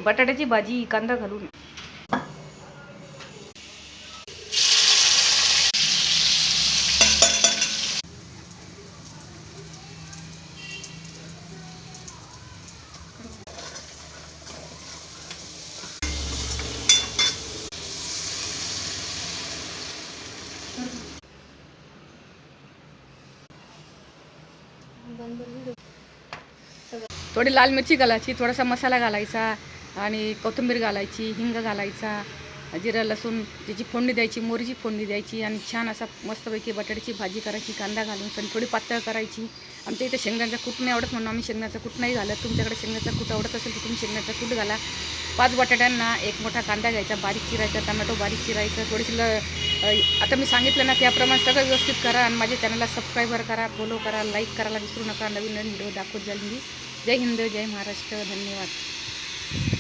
बटाट्याची भाजी कांदा घालून. थोडी लाल मिरची घालायची, थोडासा मसाला घालायचा आणि कोथिंबीर घालायची, हिंग घालायचा, जिरं लसूण त्याची फोडणी द्यायची, मोहरीची फोडणी द्यायची आणि छान असा मस्तपैकी बटाट्याची भाजी करायची कांदा घालून. पण थोडी पातळ करायची. आमच्या इथे शेंगदाण्याचा कूट नाही आवडत म्हणून आम्ही शेंगदाण्याचा कूट नाही घालत. तुमच्याकडे शेंगदाण्याचा कूट आवडत असेल तर तुम्ही शेंगदाण्याचा कूट घाला. 5 बटाट्यांना 1 मोठा कांदा घ्यायचा, बारीक चिरायचा, टमॅटो बारीक चिरायचं, थोडीशी आता मी सांगितलं ना त्याप्रमाणे सगळं व्यवस्थित करा आणि माझ्या चॅनलला सबस्क्राईबर करा, फॉलो करा, लाईक करायला विसरू नका. नवीन नवीन व्हिडिओ दाखवत जाईल मी. जय हिंद, जय महाराष्ट्र. धन्यवाद.